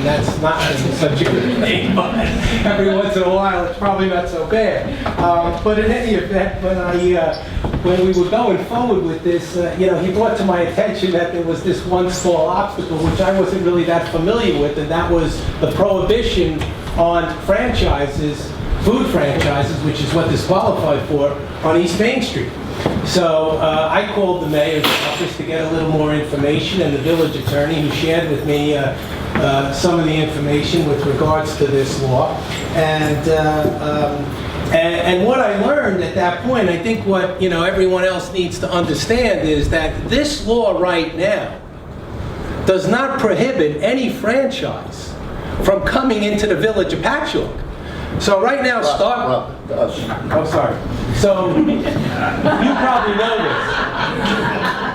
that's not such a good thing, but every once in a while it's probably not so bad. But in any event, when we were going forward with this, he brought to my attention that there was this one small obstacle which I wasn't really that familiar with, and that was the prohibition on franchises, food franchises, which is what this qualified for, on East Main Street. So I called the mayor's office to get a little more information, and the village attorney, who shared with me some of the information with regards to this law. And what I learned at that point, I think what everyone else needs to understand is that this law right now does not prohibit any franchise from coming into the village of Patchogue. So right now, I'm sorry. So you probably know this.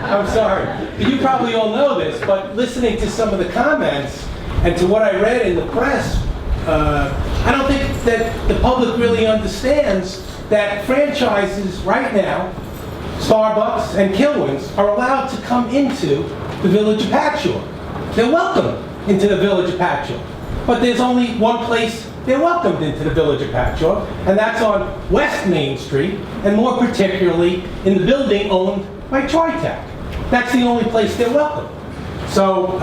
I'm sorry. You probably all know this, but listening to some of the comments and to what I read in the press, I don't think that the public really understands that franchises right now, Starbucks and Kilwins, are allowed to come into the village of Patchogue. They're welcome into the village of Patchogue. But there's only one place they're welcomed into the village of Patchogue, and that's on West Main Street, and more particularly in the building owned by Tritec. That's the only place they're welcome. So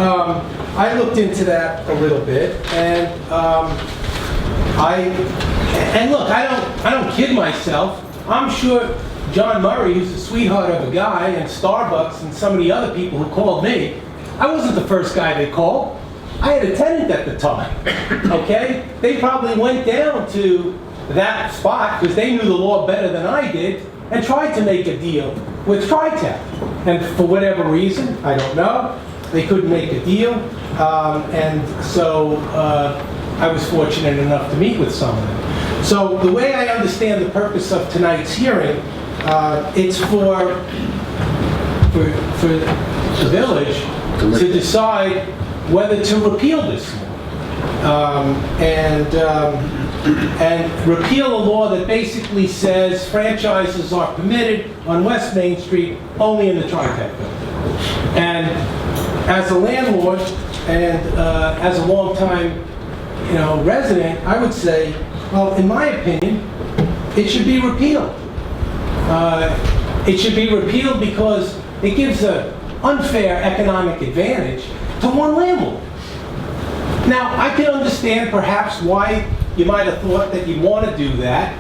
I looked into that a little bit, and look, I don't kid myself. I'm sure John Murray, who's a sweetheart of a guy, and Starbucks and some of the other people who called me, I wasn't the first guy they called. I had a tenant at the time, okay? They probably went down to that spot because they knew the law better than I did and tried to make a deal with Tritec. And for whatever reason, I don't know, they couldn't make a deal. And so I was fortunate enough to meet with some of them. So the way I understand the purpose of tonight's hearing, it's for the village to decide whether to repeal this law, and repeal a law that basically says franchises are permitted on West Main Street only in the Tritec building. And as a landlord and as a long-time resident, I would say, well, in my opinion, it should be repealed. It should be repealed because it gives an unfair economic advantage to one landlord. Now, I can understand perhaps why you might have thought that you'd want to do that.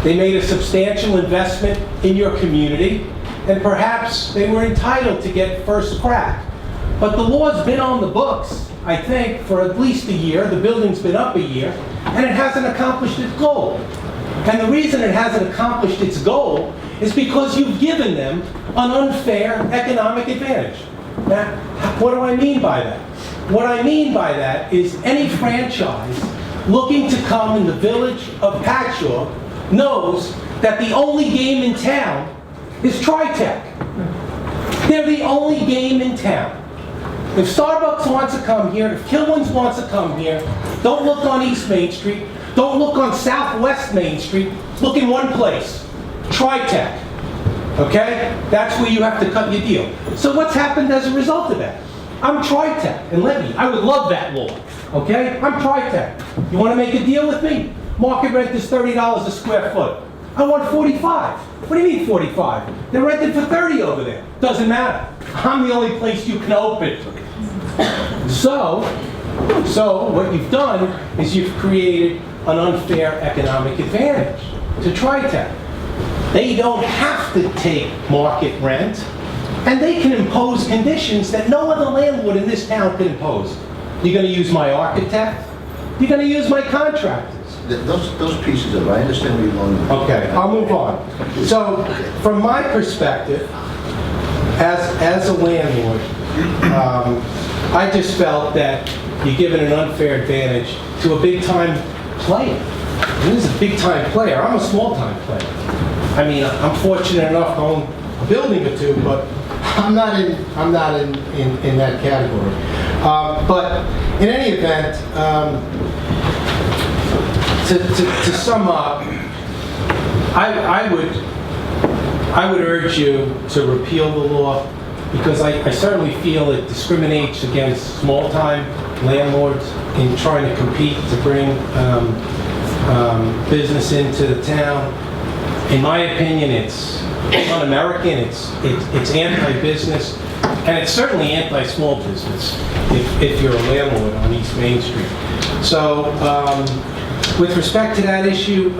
They made a substantial investment in your community, and perhaps they were entitled to get first crack. But the law's been on the books, I think, for at least a year. The building's been up a year, and it hasn't accomplished its goal. And the reason it hasn't accomplished its goal is because you've given them an unfair economic advantage. Now, what do I mean by that? What I mean by that is any franchise looking to come in the village of Patchogue knows that the only game in town is Tritec. They're the only game in town. If Starbucks wants to come here, if Kilwins wants to come here, don't look on East Main Street, don't look on Southwest Main Street, look in one place, Tritec. Okay? That's where you have to cut your deal. So what's happened as a result of that? I'm Tritec, and let me, I would love that law. Okay? I'm Tritec. You want to make a deal with me? Market rent is $30 a square foot. I want 45. What do you mean 45? They're rented for 30 over there. Doesn't matter. I'm the only place you can open. So what you've done is you've created an unfair economic advantage to Tritec. They don't have to take market rent, and they can impose conditions that no other landlord in this town can impose. You're going to use my architect? You're going to use my contractors? Those pieces of it, I understand where you're going. Okay, I'll move on. So, from my perspective, as a landlord, I just felt that you're giving an unfair advantage to a big-time player. And this is a big-time player. I'm a small-time player. I mean, I'm fortunate enough to own a building or two, but I'm not in that category. But in any event, to sum up, I would urge you to repeal the law because I certainly feel it discriminates against small-time landlords in trying to compete to bring business into the town. In my opinion, it's un-American, it's anti-business, and it's certainly anti-small business if you're a landlord on East Main Street. So with respect to that issue,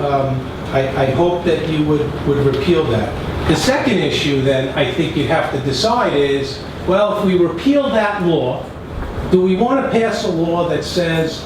I hope that you would repeal that. The second issue then I think you have to decide is, well, if we repeal that law, do we want to pass a law that says